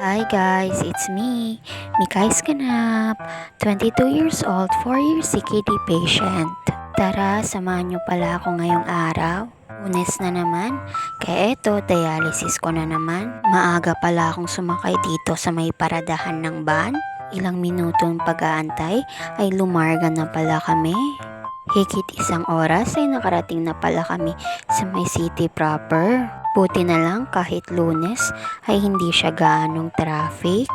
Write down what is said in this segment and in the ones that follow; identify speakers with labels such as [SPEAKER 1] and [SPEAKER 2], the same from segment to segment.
[SPEAKER 1] Hi guys, it's me, Mikay Scanap, 22 years old, 4 years CKD patient. Tara, samahan niyo pala ako ngayong araw. Lunes na naman, kaya eto, dialysis ko na naman. Maaga pala akong sumakay dito sa may paradahan ng van. Ilang minutong pag-aantay ay lumarga na pala kami. Higit isang oras ay nakarating na pala kami sa may city proper. Buti na lang kahit Lunes ay hindi siya gaanong traffic.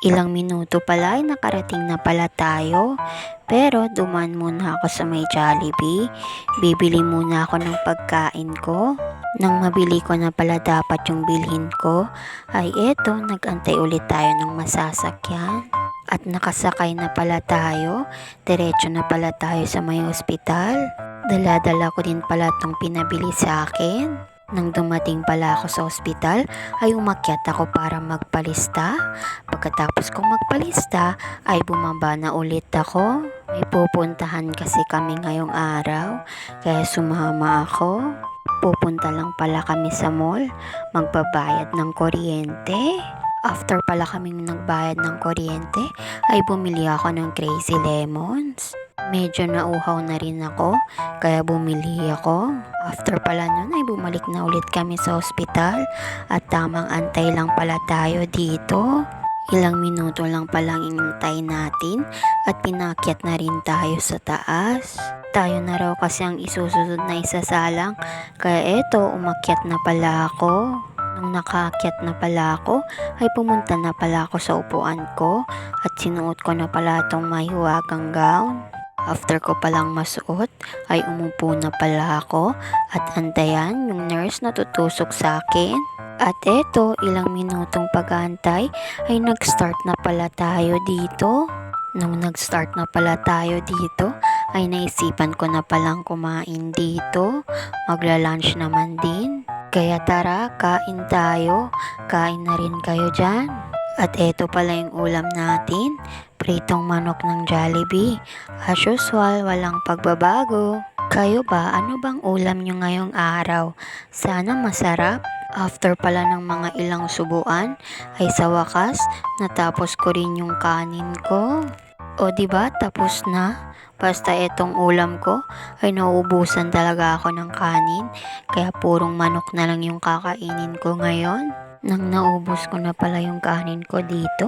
[SPEAKER 1] Ilang minuto pala ay nakarating na pala tayo. Pero dumaan muna ako sa may Jollibee. Bibili muna ako ng pagkain ko. Nang mabili ko na pala dapat yung bilhin ko, ay eto, nag-antay ulit tayo ng masasakyan. At nakasakay na pala tayo, diretso na pala tayo sa may ospital. Dala-dala ko din pala itong pinabili sa akin. Nang dumating pala ako sa ospital, ay umakyat ako para magpalista. Pagkatapos kong magpalista, ay bumaba na ulit ako. May pupuntahan kasi kami ngayong araw, kaya sumama ako. Pupunta lang pala kami sa mall, magbabayad ng kuryente. After pala kaming nagbayad ng kuryente, ay bumili ako ng Crazy Lemons. Medyo nauhaw na rin ako, kaya bumili ako. After pala nun ay bumalik na ulit kami sa ospital at tamang antay lang pala tayo dito. Ilang minuto lang palang inintay natin at pinakyat na rin tayo sa taas. Tayo na raw kasi ang isusunod na isasalang, kaya eto, umakyat na pala ako. Nung nakaakyat na pala ako, ay pumunta na pala ako sa upuan ko at sinuot ko na pala itong mahiwagang gown. After ko palang masuot, ay umupo na pala ako at antayan yung nurse na tutusok sa akin. At eto, ilang minutong pag-aantay ay nag-start na pala tayo dito. Nung nag-start na pala tayo dito, ay naisipan ko na palang kumain dito. Magla-lunch naman din. Kaya tara, kain tayo. Kain na rin kayo dyan. At eto pala yung ulam natin, pritong manok ng Jollibee. As usual, walang pagbabago. Kayo ba, ano bang ulam nyo ngayong araw? Sana masarap. After pala ng mga ilang subuan, ay sa wakas, natapos ko rin yung kanin ko. O diba, tapos na? Basta etong ulam ko, ay nauubusan talaga ako ng kanin. Kaya purong manok na lang yung kakainin ko ngayon. Nang naubos ko na pala yung kanin ko dito,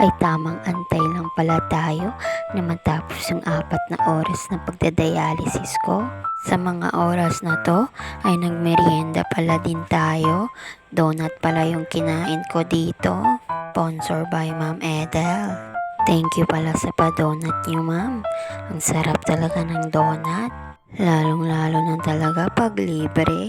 [SPEAKER 1] ay tamang antay lang pala tayo na matapos yung 4 na oras na pagdadialysis ko. Sa mga oras na to, ay nagmerienda pala din tayo. Donut pala yung kinain ko dito. Sponsor by Ma'am Edel. Thank you pala sa pa-donut niyo, ma'am. Ang sarap talaga ng donut. Lalong-lalo na talaga pag libre.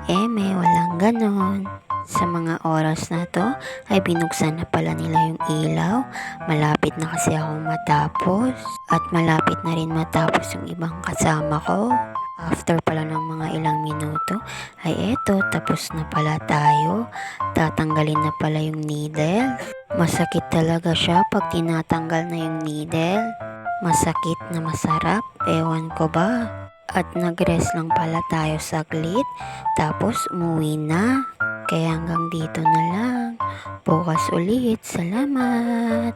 [SPEAKER 1] May walang ganon. Sa mga oras na to, ay binuksan na pala nila yung ilaw. Malapit na kasi ako matapos. At malapit na rin matapos yung ibang kasama ko. After pala ng mga ilang minuto, ay eto, tapos na pala tayo. Tatanggalin na pala yung needle. Masakit talaga siya pag tinatanggal na yung needle. Masakit na masarap, ewan ko ba. At nag-rest lang pala tayo saglit, tapos umuwi na. Kaya hanggang dito na lang. Bukas ulit. Salamat!